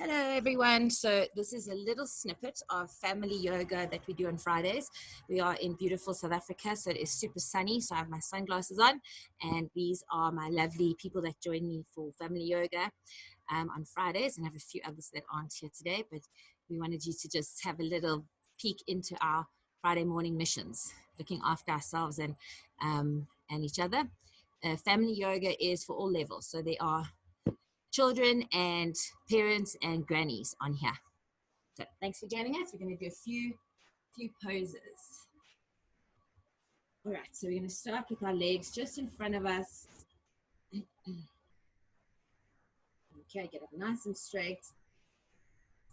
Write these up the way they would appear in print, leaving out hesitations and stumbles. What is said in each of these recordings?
Hello, everyone. So this is a little snippet of family yoga that we do on Fridays. We are in beautiful South Africa, so it is super sunny. So I have my sunglasses on, and these are my lovely people that join me for family yoga on Fridays, and I have a few others that aren't here today. But we wanted you to just have a little peek into our Friday morning missions, looking after ourselves and each other. Family yoga is for all levels, so they are children and parents and grannies on here. So thanks for joining us. We're going to do a few poses. All right, so we're going to start with our legs just in front of us. Okay, get up nice and straight.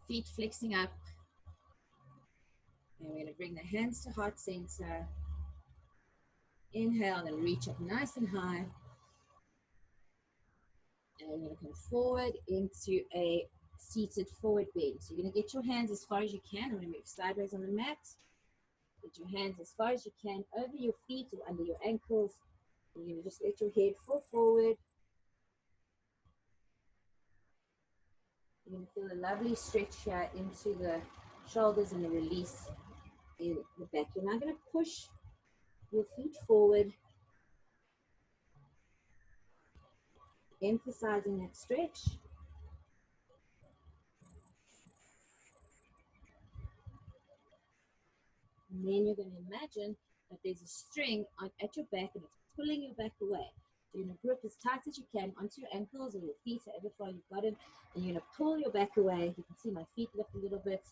Feet flexing up. And we're going to bring the hands to heart center. Inhale and reach up nice and high. And we're going to come forward into a seated forward bend. So you're going to get your hands as far as you can. I'm going to move sideways on the mat. Get your hands as far as you can over your feet or under your ankles. You're going to just let your head fall forward. You're going to feel a lovely stretch here into the shoulders and a release in the back. You're now going to push your feet forward, emphasizing that stretch. And then you're going to imagine that there's a string at your back and it's pulling your back away. So you're going to grip as tight as you can onto your ankles or your feet, however far you've got it, and you're going to pull your back away. You can see my feet lift a little bit.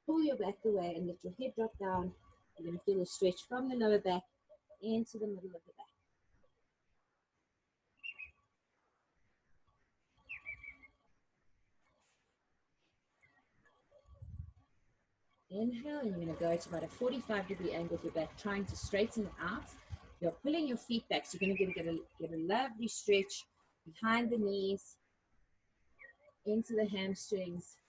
Pull your back away and let your head drop down. You're going to feel a stretch from the lower back into the middle of the back. Inhale, and you're going to go to about a 45-degree angle with your back, trying to straighten it out. You're pulling your feet back, so you're going to get a lovely stretch behind the knees, into the hamstrings.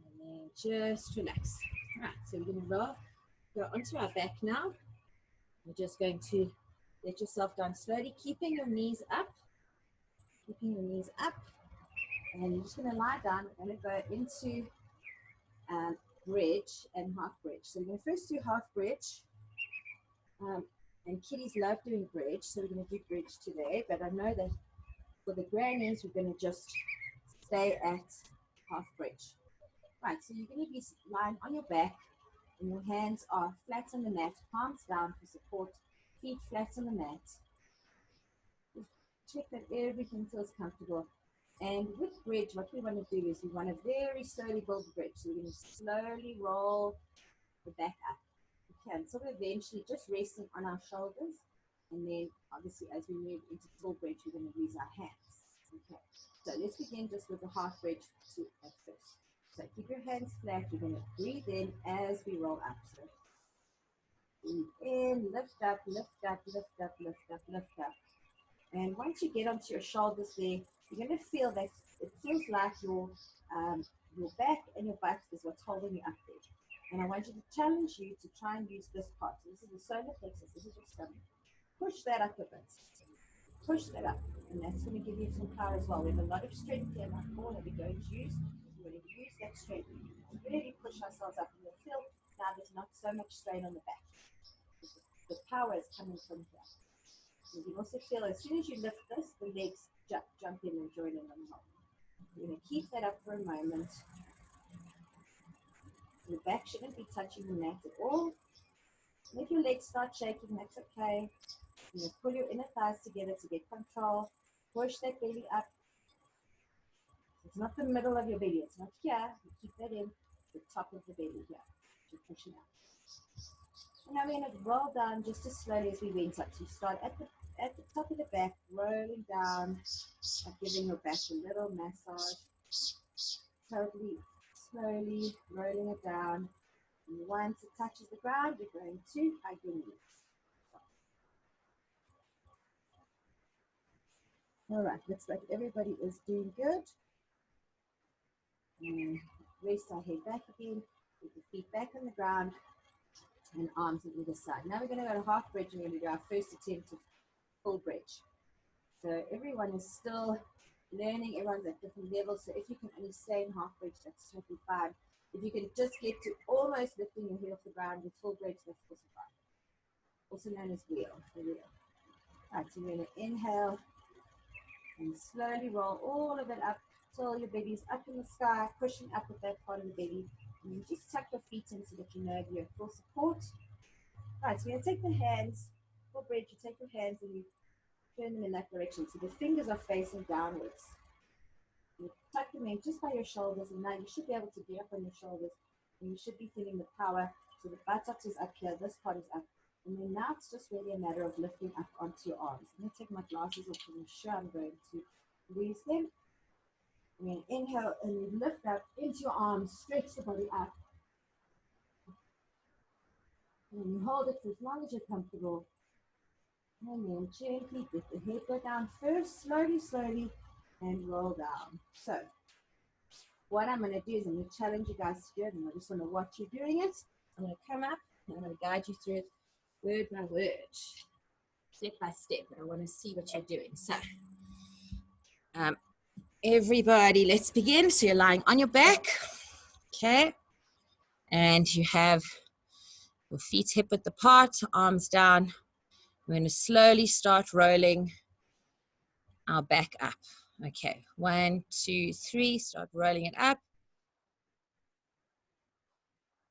And then just relax. All right, so we're going to go onto our back now. We're just going to let yourself down slowly, keeping your knees up. Keeping your knees up. And you're just going to lie down. We're going to go into bridge and half bridge. So we're going to first do half bridge. And kiddies love doing bridge, so we're going to do bridge today. But I know that for the grannies, we're going to just stay at half bridge. Right, so you're going to be lying on your back, and your hands are flat on the mat, palms down for support, feet flat on the mat. Just check that everything feels comfortable. And with bridge, what we want to do is we want to very slowly build the bridge. So we're going to slowly roll the back up. We can sort of eventually just resting on our shoulders. And then obviously as we move into full bridge, we're going to use our hands. Okay, so let's begin just with the half bridge at first. So keep your hands flat. You're going to breathe in as we roll up. So breathe in, lift up, lift up, lift up, lift up, lift up. And once you get onto your shoulders there, you're going to feel that it feels like your back and your butt is what's holding you up there. And I want you to challenge you to try and use this part. So this is the solar plexus. This is your stomach. Push that up a bit. Push that up. And that's going to give you some power as well. We have a lot of strength here in our core that we're going to use. We're going to use that strength to really push ourselves up. And you'll feel now there's not so much strain on the back. The power is coming from here. You can also feel as soon as you lift this, the legs jump in and join in on the top. You're going to keep that up for a moment. The back shouldn't be touching the mat at all. If your legs start shaking, that's okay. You know, pull your inner thighs together to get control. Push that belly up. It's not the middle of your belly. It's not here. You keep that in the top of the belly here. You're pushing up. And now we're going to roll down just as slowly as we went up. So you start at the top of the back, rolling down, giving your back a little massage. Totally slowly rolling it down. And once it touches the ground, you're going to hug your knees. All right, looks like everybody is doing good. And rest our head back again, with the feet back on the ground, and arms on either side. Now we're going to go to half bridge, and we're going to do our first attempt of full bridge. So everyone is still learning, everyone's at different levels. So if you can only stay in half bridge, that's totally fine. If you can just get to almost lifting your head off the ground with full bridge, that's also fine. Also known as wheel, the wheel. All right, so we're going to inhale and slowly roll all of it up till your belly's up in the sky, pushing up with that part of the belly. And you just tuck your feet in so that you know you have full support. All right, so you're going to take the hands, full bridge, you take your hands and you turn them in that direction. So the fingers are facing downwards. You tuck them in just by your shoulders, and now you should be able to be up on your shoulders, and you should be feeling the power. So the buttocks is up here, this part is up. And then now it's just really a matter of lifting up onto your arms. I'm going to take my glasses off because I'm sure I'm going to lose them. I'm going to inhale and you lift up into your arms, stretch the body up. And you hold it for as long as you're comfortable. And then gently let the head go down first, slowly, and roll down. So what I'm going to do is I'm going to challenge you guys to do it, and I just want to watch you doing it. I'm going to come up and I'm going to guide you through it word by word, step by step, but I want to see what you're doing. So everybody, let's begin. So you're lying on your back, okay, and you have your feet hip width apart, arms down. We're going to slowly start rolling our back up. Okay, 1, 2, 3, start rolling it up.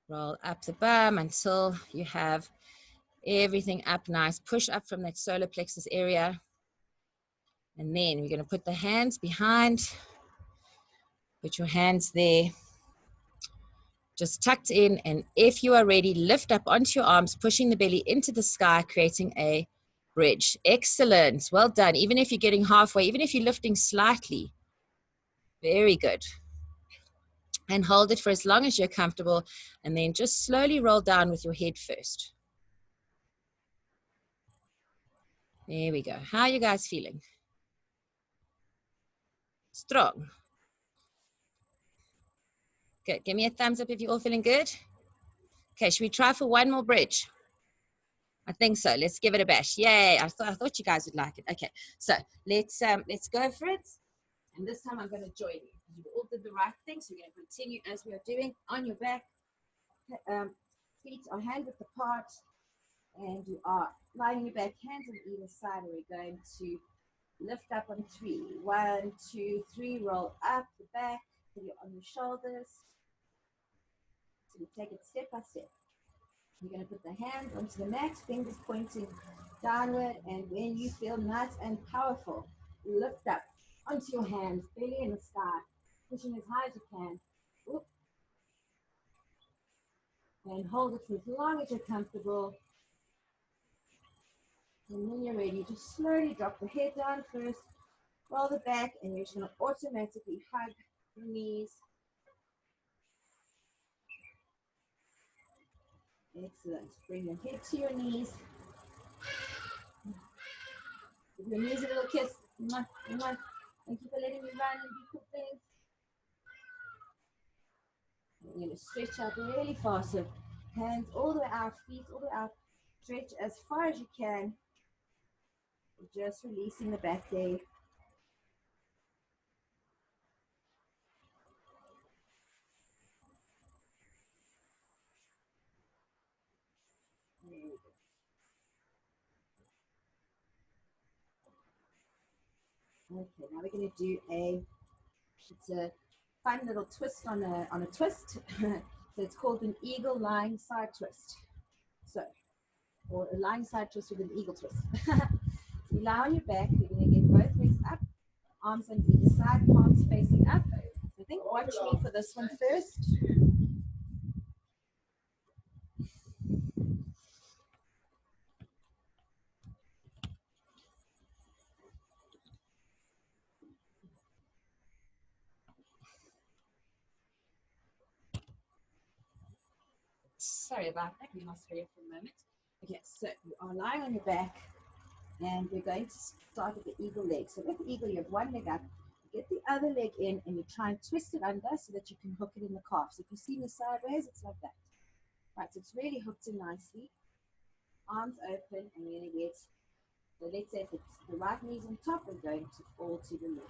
Roll up the bum until you have everything up nice. Push up from that solar plexus area. And then we're going to put the hands behind. Put your hands there. Just tucked in. And if you are ready, lift up onto your arms, pushing the belly into the sky, creating a bridge. Excellent. Well done. Even if you're getting halfway, even if you're lifting slightly. Very good. And hold it for as long as you're comfortable. And then just slowly roll down with your head first. There we go. How are you guys feeling? Strong. Good. Give me a thumbs up if you're all feeling good. Okay, should we try for one more bridge? I think so. Let's give it a bash. Yay. I thought you guys would like it. Okay, so let's go for it. And this time I'm going to join you. You all did the right thing, so we're going to continue as we are doing. On your back, feet are hand width apart, and you are lying on your back, hands on either side, and we're going to lift up on 3. 1, 2, 3, roll up the back, so you're on your shoulders. So we take it step by step. You're going to put the hands onto the mat, fingers pointing downward, and when you feel nice and powerful, lift up onto your hands, belly in the sky, pushing as high as you can. Oop. And hold it for as long as you're comfortable. And when you're ready, just slowly drop the head down first, roll the back, and you're just going to automatically hug your knees. Excellent. Bring your head to your knees. Give your knees a little kiss. Mwah, mwah. Thank you for letting me run and do cool things. And you're going to stretch out really fast. So hands all the way out, feet all the way out. Stretch as far as you can. Just releasing the back leg. Okay, now we're going to do it's a fun little twist on a twist. So it's called an eagle lying side twist. So, or a lying side twist with an eagle twist. So you lie on your back, you're going to get both legs up, arms on either side, palms facing up. I think watch me for this one first. Sorry about that, we lost Freya for a moment. Okay, so you are lying on your back, and we're going to start with the eagle leg. So with the eagle, you have one leg up, you get the other leg in, and you try and twist it under so that you can hook it in the calf. So if you see me sideways, it's like that. Right, so it's really hooked in nicely. Arms open, and you're going to get So let's say if it's the right knee's on top, we're going to fall to the left.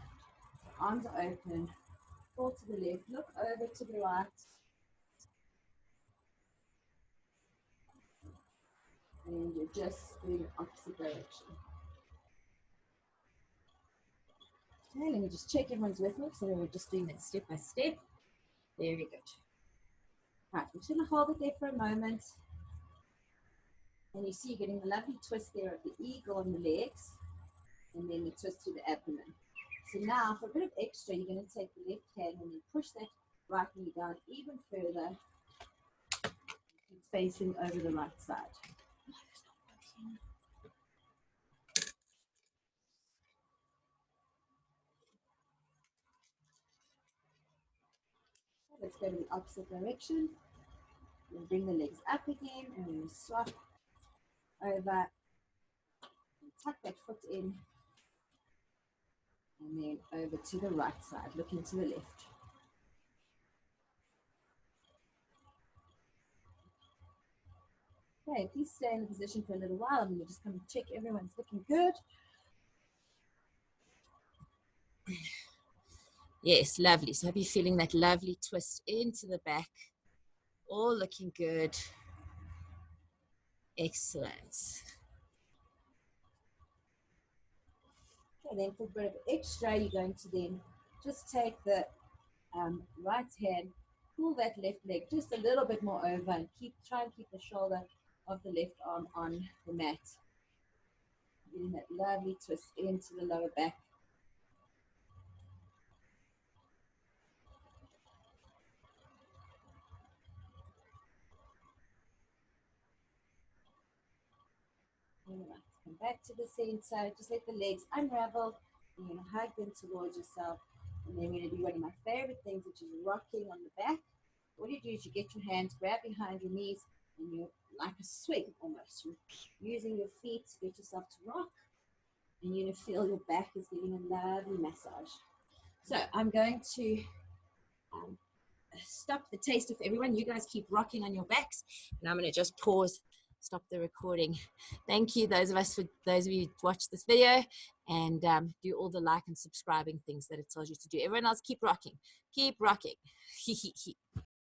Arms are open, fall to the left, look over to the right, and you're just doing the opposite direction. Okay, let me just check everyone's with me, so we're just doing that step by step. Very good. Right, we're just going to hold it there for a moment. And you see you're getting the lovely twist there of the eagle on the legs, and then the twist to the abdomen. So now, for a bit of extra, you're going to take the left hand and then push that right knee down even further. It's facing over the right side. Let's go to the opposite direction. We'll bring the legs up again, and we'll swap over, and tuck that foot in, and then over to the right side, looking to the left. Okay, please stay in the position for a little while. I'm going to just come and check everyone's looking good. Yes, lovely. So I hope you're feeling that lovely twist into the back. All looking good. Excellent. Okay, then for a bit of extra, you're going to then just take the right hand, pull that left leg just a little bit more over, and try and keep the shoulder of the left arm on the mat. Getting that lovely twist into the lower back. All right, come back to the center. Just let the legs unravel. You're going to hug them towards yourself. And then we're going to do one of my favorite things, which is rocking on the back. What you do is you get your hands, grab behind your knees, and you're like a swing almost. You're using your feet to get yourself to rock. And you're going to feel your back is getting a lovely massage. So I'm going to stop the taste of everyone. You guys keep rocking on your backs, and I'm going to just pause, stop the recording. Thank you, those of you who watched this video, and do all the like and subscribing things that it tells you to do. Everyone else, keep rocking, keep rocking.